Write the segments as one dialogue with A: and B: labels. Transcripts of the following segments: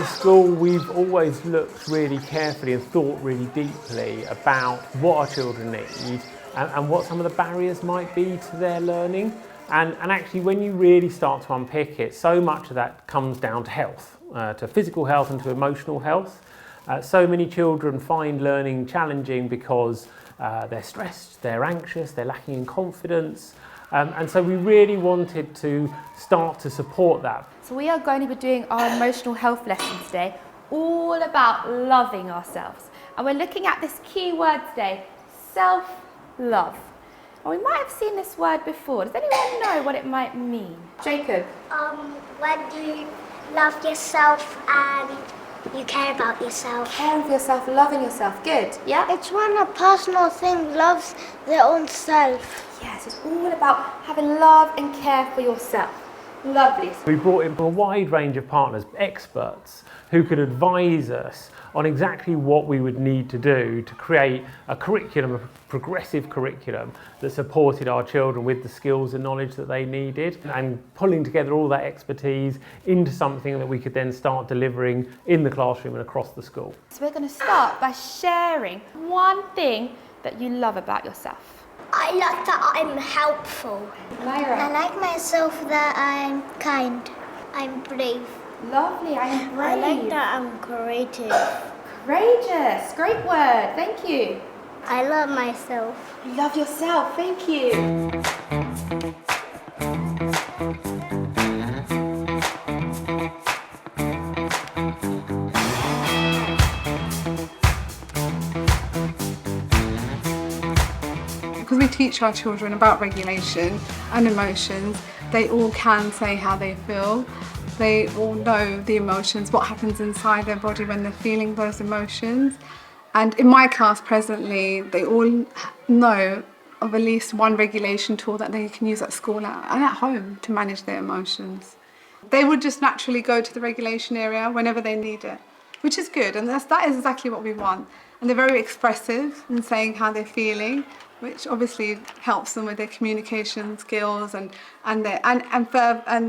A: a school, we've always looked really carefully and thought really deeply about what our children need and what some of the barriers might be to their learning. And actually, when you really start to unpick it, so much of that comes down to health, to physical health and to emotional health. So many children find learning challenging because they're stressed, they're anxious, they're lacking in confidence. And so we really wanted to start to support that.
B: So we are going to be doing our emotional health lesson today, all about loving ourselves. And we're looking at this key word today, self-love. And we might have seen this word before. Does anyone know what it might mean? Jacob?
C: When you love yourself and you care about yourself.
B: Caring for yourself, loving yourself. Good, yeah?
C: It's when a personal thing loves their own self.
B: Yes, it's all about having love and care for yourself. Lovely.
A: We brought in a wide range of partners, experts, who could advise us on exactly what we would need to do to create a curriculum, a progressive curriculum that supported our children with the skills and knowledge that they needed, and pulling together all that expertise into something that we could then start delivering in the classroom and across the school.
B: So we're going to start by sharing one thing that you love about yourself.
C: I like that I'm helpful.
B: Myra?
C: I like myself that I'm kind. I'm brave.
B: Lovely, I am brave.
C: I like that I'm creative.
B: Courageous, great word, thank you.
C: I love myself.
B: You love yourself, thank you.
D: Because we teach our children about regulation and emotions, they all can say how they feel. They all know the emotions, what happens inside their body when they're feeling those emotions. And in my class presently, they all know of at least one regulation tool that they can use at school and at home to manage their emotions. They would just naturally go to the regulation area whenever they need it, which is good, and that is exactly what we want. And they're very expressive in saying how they're feeling, which obviously helps them with their communication skills and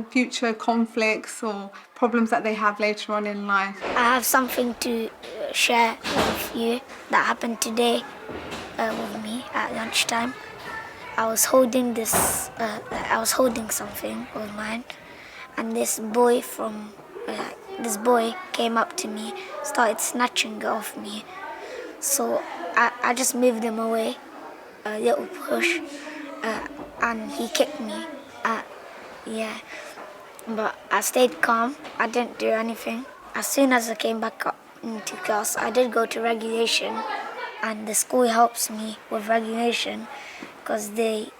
D: future conflicts or problems that they have later on in life.
C: I have something to share with you that happened today with me at lunchtime. I was holding something with mine, and this boy came up to me, started snatching it off me. So I just moved him away, a little push, and he kicked me. But I stayed calm. I didn't do anything. As soon as I came back up into class, I did go to regulation, and the school helps me with regulation because they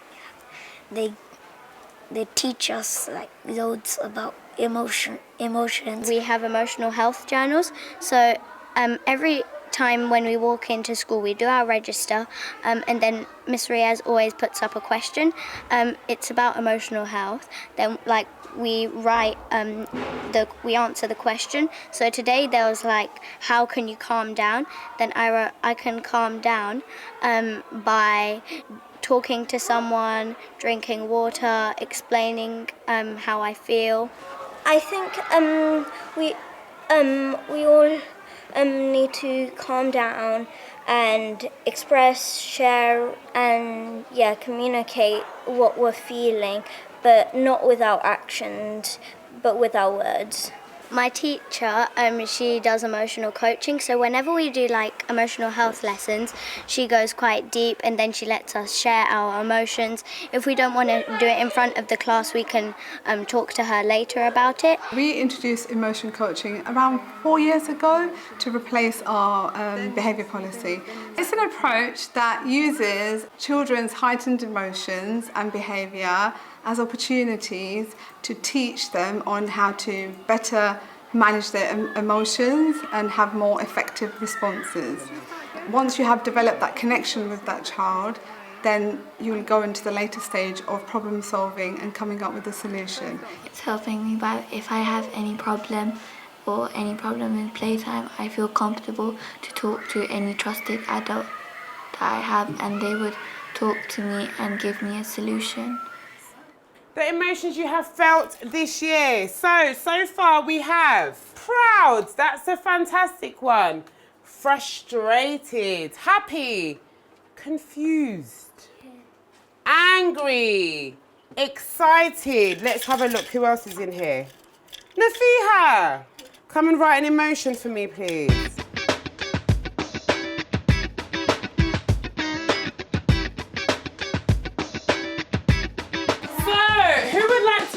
C: teach us like loads about emotions.
E: We have emotional health journals, so every time when we walk into school we do our register, and then Miss Riaz always puts up a question. It's about emotional health. Then we write we answer the question. So today there was how can you calm down? Then I wrote I can calm down by talking to someone, drinking water, explaining how I feel.
F: I think we all need to calm down and express, share, and communicate what we're feeling, but not with our actions, but with our words.
E: My teacher, she does emotional coaching, so whenever we do emotional health lessons, she goes quite deep and then she lets us share our emotions. If we don't want to do it in front of the class, we can talk to her later about it.
D: We introduced emotion coaching around 4 years ago to replace our behaviour policy. It's an approach that uses children's heightened emotions and behaviour as opportunities to teach them on how to better manage their emotions and have more effective responses. Once you have developed that connection with that child, then you'll go into the later stage of problem solving and coming up with a solution.
G: It's helping me by if I have any problem or any problem in playtime, I feel comfortable to talk to any trusted adult that I have, and they would talk to me and give me a solution.
H: the emotions you have felt this year. So far we have proud, that's a fantastic one. Frustrated, happy, confused, angry, excited. Let's have a look, who else is in here? Nafiha, come and write an emotion for me, please.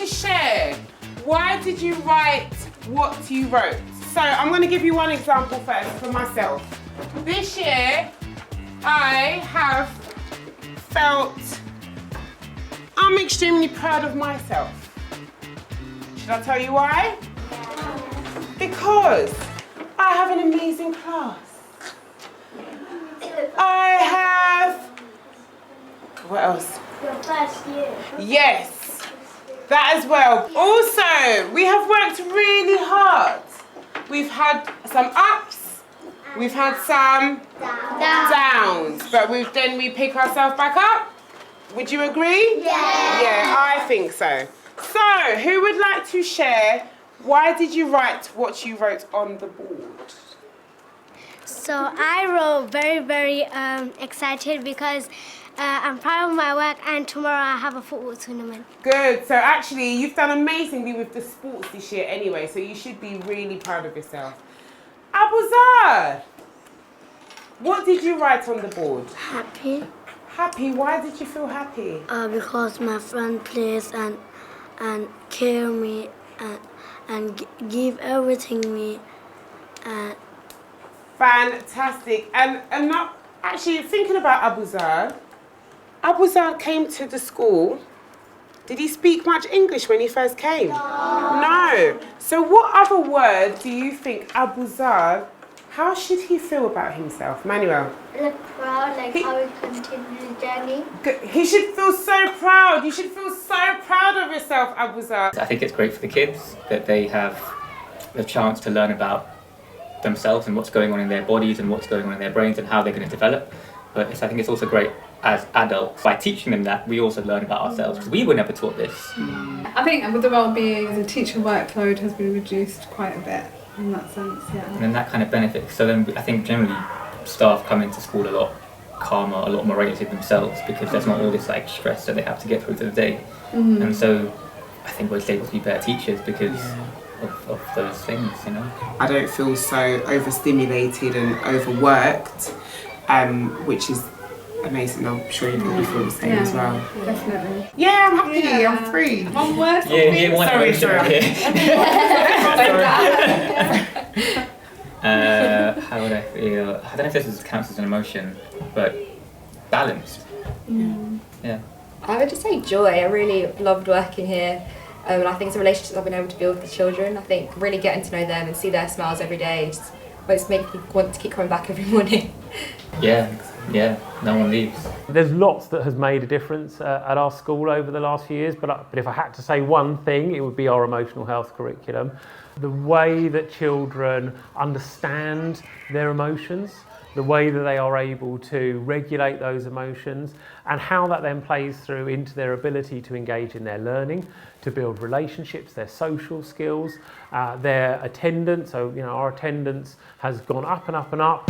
H: Share. Why did you write what you wrote? So I'm going to give you one example first for myself. This year, I have felt I'm extremely proud of myself. Should I tell you why? Because I have an amazing class. I have... What else?
C: Your first year.
H: Yes. That as well. Also, we have worked really hard. We've had some ups, we've had some downs, but then we pick ourselves back up. Would you agree? Yeah. Yeah, I think so. So, who would like to share, why did you write what you wrote on the board?
C: So I wrote very excited because I'm proud of my work and tomorrow I have a football tournament.
H: Good. So actually, you've done amazingly with the sports this year anyway, so you should be really proud of yourself. Abuzar, what did you write on the board?
C: Happy.
H: Happy. Why did you feel happy?
C: Because my friend plays and care me and give everything me.
H: Fantastic. And not actually thinking about Abuzar. Abuzar came to the school. Did he speak much English when he first came? No. So what other word do you think Abuzar, how should he feel about himself? Manuel?
C: Like proud, like how he continued his journey.
H: He should feel so proud. You should feel so proud of yourself, Abuzar.
I: I think it's great for the kids that they have the chance to learn about themselves and what's going on in their bodies and what's going on in their brains and how they're going to develop. But I think it's also great as adults, by teaching them that, we also learn about ourselves, because we were never taught this.
D: I think with the well-being, the teacher workload has been reduced quite a bit in that sense, yeah.
I: And then that kind of benefits. So then I think generally staff come into school a lot calmer, a lot more regulated themselves, because there's not all this like stress that they have to get through to the day. And so I think we're able to be better teachers because of those things, you know.
H: I don't feel so overstimulated and overworked, which is amazing. I'm sure you probably feel the same as well.
D: Definitely.
H: Yeah, I'm happy. I'm free.
D: One word.
H: Sorry.
I: How would I feel? I don't know if this counts as an emotion, but balanced. Yeah.
J: I would just say joy. I really loved working here. And I think it's a relationship I've been able to build with the children. I think really getting to know them and see their smiles every day just makes me want to keep coming back every morning.
I: Yeah, no one leaves.
A: There's lots that has made a difference at our school over the last few years, but if I had to say one thing, it would be our emotional health curriculum. The way that children understand their emotions, the way that they are able to regulate those emotions, and how that then plays through into their ability to engage in their learning, to build relationships, their social skills, their attendance. So, you know, our attendance has gone up and up and up.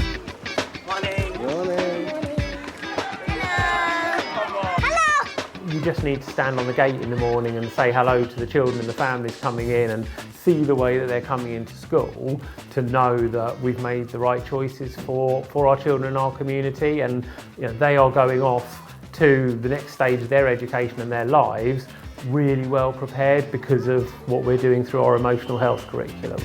A: You just need to stand on the gate in the morning and say hello to the children and the families coming in and see the way that they're coming into school to know that we've made the right choices for our children in our community, and you know, they are going off to the next stage of their education and their lives really well prepared because of what we're doing through our emotional health curriculum.